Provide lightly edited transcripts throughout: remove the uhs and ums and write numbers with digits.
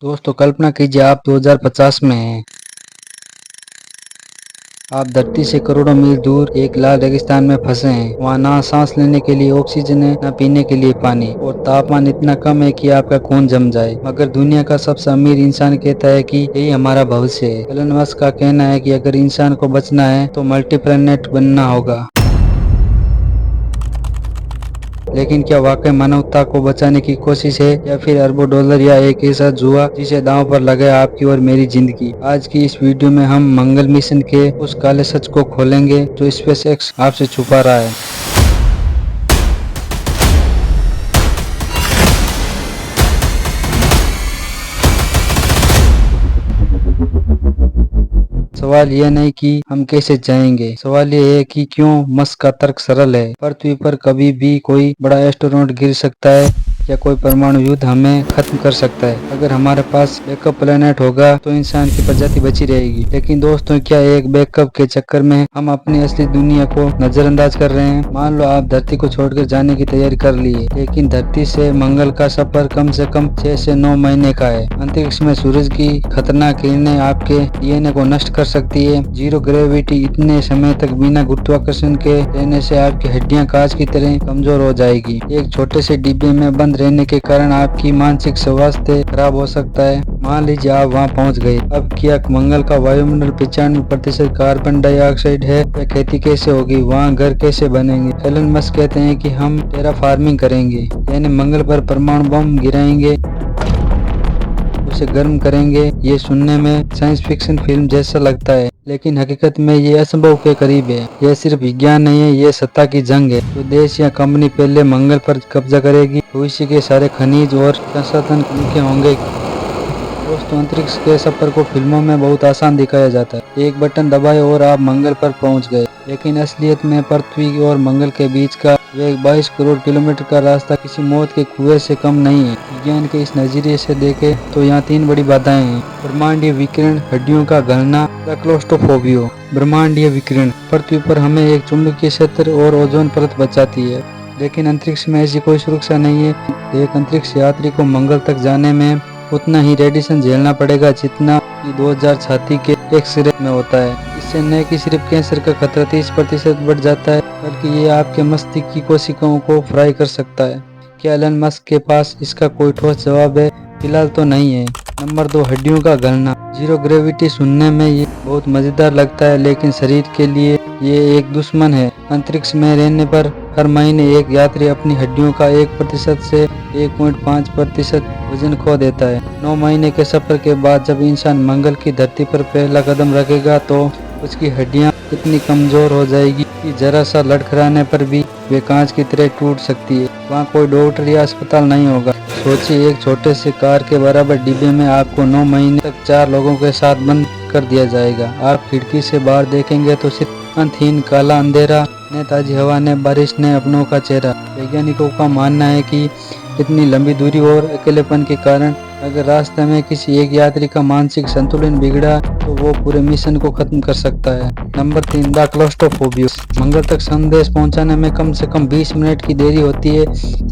दोस्तों कल्पना कीजिए आप 2050 में हैं। आप धरती से करोड़ों मील दूर एक लाल रेगिस्तान में फंसे हैं। वहाँ ना सांस लेने के लिए ऑक्सीजन है, ना पीने के लिए पानी, और तापमान इतना कम है कि आपका खून जम जाए। मगर दुनिया का सबसे अमीर इंसान कहता है कि यही हमारा भविष्य है। एलन मस्क का कहना है कि अगर इंसान को बचना है तो मल्टी प्लैनेट बनना होगा। लेकिन क्या वाकई मानवता को बचाने की कोशिश है, या फिर अरबों डॉलर या एक ऐसा जुआ जिसे दांव पर लगाए आपकी और मेरी जिंदगी। आज की इस वीडियो में हम मंगल मिशन के उस काले सच को खोलेंगे जो स्पेस एक्स आपसे छुपा रहा है। सवाल यह नहीं कि हम कैसे जाएंगे, सवाल यह है कि क्यों। मस्क का तर्क सरल है। पृथ्वी पर कभी भी कोई बड़ा एस्टेरॉयड गिर सकता है, या कोई परमाणु युद्ध हमें खत्म कर सकता है। अगर हमारे पास बैकअप प्लेनेट होगा तो इंसान की प्रजाति बची रहेगी। लेकिन दोस्तों, क्या एक बैकअप के चक्कर में हम अपनी असली दुनिया को नजरअंदाज कर रहे हैं? मान लो आप धरती को छोड़कर जाने की तैयारी कर ली है, लेकिन धरती से मंगल का सफर कम से कम 6 से 9 महीने का है। अंतरिक्ष में सूरज की खतरनाक किरणें आपके डीएनए को नष्ट कर सकती है। जीरो ग्रेविटी, इतने समय तक बिना गुरुत्वाकर्षण के रहने से आपकी हड्डियां कांच की तरह कमजोर हो जाएगी। एक छोटे से डिब्बे में बंद रहने के कारण आपकी मानसिक स्वास्थ्य खराब हो सकता है। मान लीजिए आप वहां पहुंच गए। अब क्या मंगल का वायुमंडल 95% कार्बन डाइऑक्साइड है? या खेती कैसे होगी? वहां घर कैसे बनेंगे? एलन मस्क कहते हैं कि हम टेरा फार्मिंग करेंगे, यानी मंगल पर परमाणु बम गिराएंगे, उसे गर्म करेंगे। ये सुनने में साइंस फिक्शन फिल्म जैसा लगता है, लेकिन हकीकत में ये असंभव के करीब है। यह सिर्फ विज्ञान नहीं है, ये सत्ता की जंग है। जो देश या कंपनी पहले मंगल पर कब्जा करेगी, भविष्य के सारे खनिज और संसाधन उनके होंगे। दोस्तों, अंतरिक्ष के सफर को फिल्मों में बहुत आसान दिखाया जाता है। एक बटन दबाए और आप मंगल पर पहुंच गए। लेकिन असलियत में पृथ्वी और मंगल के बीच का यह 22 करोड़ किलोमीटर का रास्ता किसी मौत के कुएं से कम नहीं है। विज्ञान के इस नजरिए से देखें तो यहाँ 3 बड़ी बाधाएं हैं। ब्रह्मांडीय विकिरण, हड्डियों का गलना, क्लोस्ट्रोफोबिया। ब्रह्मांडीय विकिरण, पृथ्वी पर हमें एक चुंबकीय क्षेत्र और ओजोन परत बचाती है, लेकिन अंतरिक्ष में ऐसी कोई सुरक्षा नहीं है। एक अंतरिक्ष यात्री को मंगल तक जाने में उतना ही रेडिएशन झेलना पड़ेगा जितना कि 2000 छाती के एक्सरे में होता है। इससे न कि सिर्फ कैंसर का खतरा 30% बढ़ जाता है, बल्कि ये आपके मस्तिष्क की कोशिकाओं को फ्राई कर सकता है। क्या एलन मस्क के पास इसका कोई ठोस जवाब है? फिलहाल तो नहीं है। नंबर 2, हड्डियों का गलना। जीरो ग्रेविटी सुनने में ये बहुत मजेदार लगता है, लेकिन शरीर के लिए ये एक दुश्मन है। अंतरिक्ष में रहने पर हर महीने एक यात्री अपनी हड्डियों का 1% से 1.5% वजन खो देता है। 9 महीने के सफर के बाद जब इंसान मंगल की धरती पर पहला कदम रखेगा तो उसकी हड्डियां इतनी कमजोर हो जाएगी कि जरा सा लड़खड़ाने पर भी वे कांच की तरह टूट सकती है। वहाँ कोई डॉक्टर या अस्पताल नहीं होगा। सोचिए, एक छोटे से कार के बराबर डिब्बे में आपको 9 महीने तक 4 लोगों के साथ बंद कर दिया जाएगा। आप खिड़की से बाहर देखेंगे तो सिर्फ अंतहीन काला अंधेरा, न ताजी हवा, न बारिश, न अपनों का चेहरा। वैज्ञानिकों का मानना है कि इतनी लंबी दूरी और अकेलेपन के कारण अगर रास्ते में किसी एक यात्री का मानसिक संतुलन बिगड़ा तो वो पूरे मिशन को खत्म कर सकता है। Number 3, the claustrophobia. मंगल तक संदेश पहुंचाने में कम से कम 20 मिनट की देरी होती है,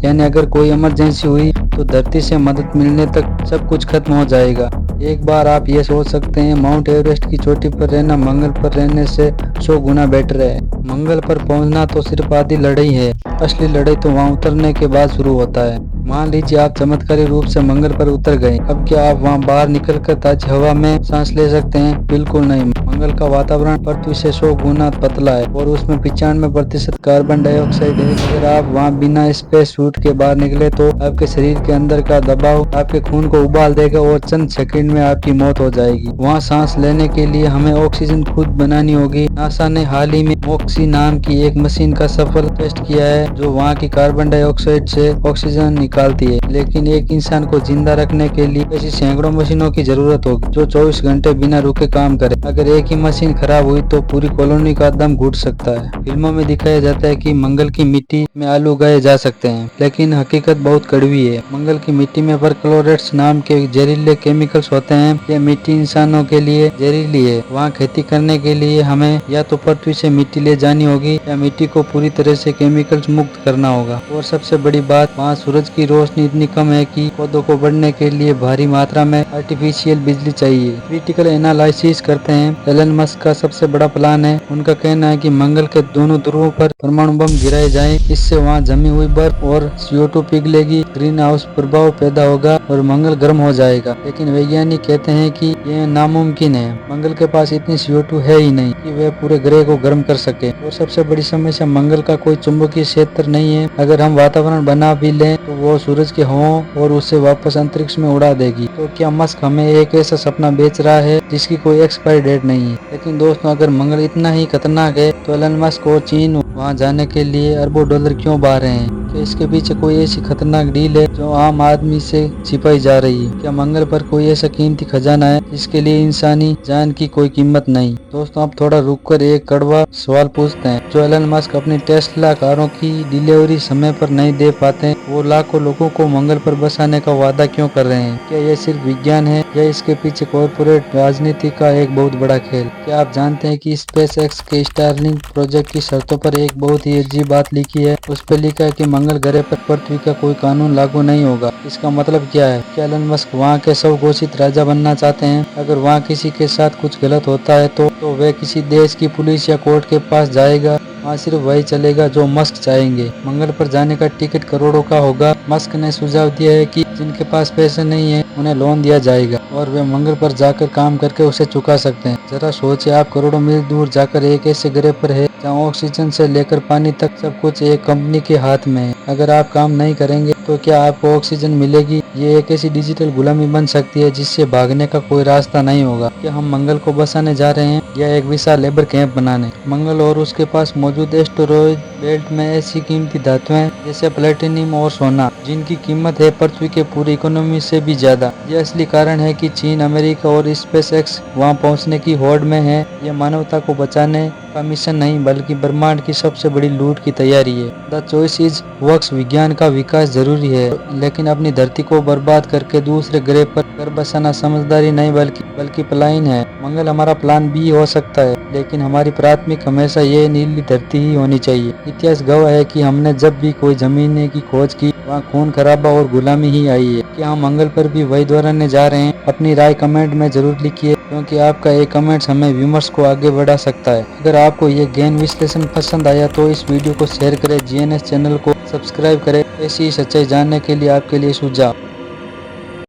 यानी अगर कोई इमरजेंसी हुई तो धरती से मदद मिलने तक सब कुछ खत्म हो जाएगा। एक बार आप ये सोच सकते हैं, माउंट एवरेस्ट की चोटी पर रहना मंगल पर रहने से 100 गुना बेटर है। मंगल पर पहुंचना तो सिर्फ आधी लड़ाई है, असली लड़ाई तो वहां उतरने के बाद शुरू होता है। मान लीजिए आप चमत्कारी रूप से मंगल पर उतर गए। अब क्या आप वहां बाहर निकलकर ताजी हवा में सांस ले सकते हैं? बिल्कुल नहीं। मंगल का वातावरण पृथ्वी से 100 गुना पतला है और उसमें 95% कार्बन डाइऑक्साइड है। अगर आप वहां बिना स्पेस सूट के बाहर निकले तो आपके शरीर के अंदर का दबाव आपके खून को उबाल देगा और चंद सेकंड में आपकी मौत हो जाएगी। वहाँ सांस लेने के लिए हमें ऑक्सीजन खुद बनानी होगी। नासा ने हाल ही में मोक्सी नाम की एक मशीन का सफल टेस्ट किया है जो वहाँ की कार्बन डाइऑक्साइड से ऑक्सीजन निकालती है। लेकिन एक इंसान को जिंदा रखने के लिए ऐसी सैकड़ों मशीनों की जरूरत होगी जो 24 घंटे बिना रुके काम करे। अगर एक ही मशीन खराब हुई तो पूरी कॉलोनी का दम घुट सकता है। फिल्मों में दिखाया जाता है कि मंगल की मिट्टी में आलू उगाए जा सकते हैं, लेकिन हकीकत बहुत कड़वी है। मंगल की मिट्टी में परक्लोरेट्स नाम के जहरीले केमिकल्स होते हैं। यह मिट्टी इंसानों के लिए जहरीली है। वहाँ खेती करने के लिए हमें या तो पृथ्वी से मिट्टी ले जानी होगी या मिट्टी को पूरी तरह से केमिकल्स मुक्त करना होगा। और सबसे बड़ी बात, वहाँ सूरज की की रोशनी इतनी कम है कि पौधों को बढ़ने के लिए भारी मात्रा में आर्टिफिशियल बिजली चाहिए। क्रिटिकल एनालिसिस करते हैं। एलन मस्क का सबसे बड़ा प्लान है। उनका कहना है कि मंगल के दोनों ध्रुवों पर परमाणु बम गिराए जाएं। इससे वहां जमी हुई बर्फ और CO2 पिघलेगी, ग्रीन हाउस प्रभाव पैदा होगा और मंगल गर्म हो जाएगा। लेकिन वैज्ञानिक कहते हैं कि यह नामुमकिन है। मंगल के पास इतनी CO2 है ही नहीं कि वह पूरे ग्रह को गर्म कर सके। और सबसे बड़ी समस्या, मंगल का कोई चुंबकीय क्षेत्र नहीं है। अगर हम वातावरण बना भी लें तो वो सूरज के हवाओं और उसे वापस अंतरिक्ष में उड़ा देगी। तो क्या मस्क हमें एक ऐसा सपना बेच रहा है जिसकी कोई एक्सपायरी डेट नहीं है? लेकिन दोस्तों, अगर मंगल इतना ही खतरनाक है तो एलन मस्क और चीन वहां जाने के लिए अरबों डॉलर क्यों बहा रहे हैं? क्या इसके पीछे कोई ऐसी खतरनाक डील है जो आम आदमी से छिपाई जा रही है? क्या मंगल पर कोई ऐसा कीमती खजाना है जिसके लिए इंसानी जान की कोई कीमत नहीं? दोस्तों, अब थोड़ा रुककर एक कड़वा सवाल पूछते हैं। जो एलन मस्क अपनी टेस्ला कारों की डिलीवरी समय पर नहीं दे पाते, वो लाखों लोगों को मंगल पर बसाने का वादा क्यों कर रहे हैं? क्या यह सिर्फ विज्ञान है या इसके पीछे कॉर्पोरेट राजनीति का एक बहुत बड़ा खेल? क्या आप जानते हैं कि स्पेस एक्स के स्टारलिंक प्रोजेक्ट की शर्तों पर एक बहुत ही अजीब बात लिखी है? उस पर लिखा है कि मंगल ग्रह पर पृथ्वी का कोई कानून लागू नहीं होगा। इसका मतलब क्या है? क्या एलन मस्क वहाँ के स्वघोषित राजा बनना चाहते हैं? अगर वहाँ किसी के साथ कुछ गलत होता है तो वह किसी देश की पुलिस या कोर्ट के पास जाएगा? वहाँ सिर्फ वही चलेगा जो मस्क चाहेंगे। मंगल पर जाने का टिकट करोड़ों का होगा। मस्क ने सुझाव दिया है कि जिनके पास पैसे नहीं है उन्हें लोन दिया जाएगा और वे मंगल पर जाकर काम करके उसे चुका सकते हैं। जरा सोचिए, आप करोड़ों मील दूर जाकर एक ऐसे ग्रह पर है जहाँ ऑक्सीजन से लेकर पानी तक सब कुछ एक कंपनी के हाथ में है। अगर आप काम नहीं करेंगे तो क्या आपको ऑक्सीजन मिलेगी? ये एक ऐसी डिजिटल गुलामी बन सकती है जिससे भागने का कोई रास्ता नहीं होगा। क्या हम मंगल को बसाने जा रहे हैं या एक विशाल लेबर कैंप बनाने? मंगल और उसके पास मौजूद एस्टेरॉयड बेल्ट में ऐसी कीमती धातुएं जैसे प्लेटिनियम और सोना जिनकी कीमत है पृथ्वी के पूरी इकोनॉमी से भी ज्यादा। यह असली कारण है कि चीन, अमेरिका और स्पेस एक्स वहाँ पहुँचने की होड़ में है। यह मानवता को बचाने का मिशन नहीं बल्कि ब्रह्मांड की सबसे बड़ी लूट की तैयारी है। The choice is works. विज्ञान का विकास जरूरी है लेकिन अपनी धरती को बर्बाद करके दूसरे ग्रह पर घर बसाना समझदारी नहीं बल्कि पलायन है। मंगल हमारा प्लान बी हो सकता है लेकिन हमारी प्राथमिक हमेशा ये नीली धरती ही होनी चाहिए। इतिहास गवाह है कि हमने जब भी कोई जमीन की खोज की वहाँ खून खराबा और गुलामी ही आई है। क्या हम मंगल पर भी वही दोहराने जा रहे हैं? अपनी राय कमेंट में जरूर लिखिए क्योंकि आपका एक कमेंट्स हमें विमर्श को आगे बढ़ा सकता है। अगर आपको ये ज्ञान विश्लेषण पसंद आया तो इस वीडियो को शेयर करें, GNS चैनल को सब्सक्राइब करें। ऐसी ही सच्चाई जानने के लिए आपके लिए सुझाव।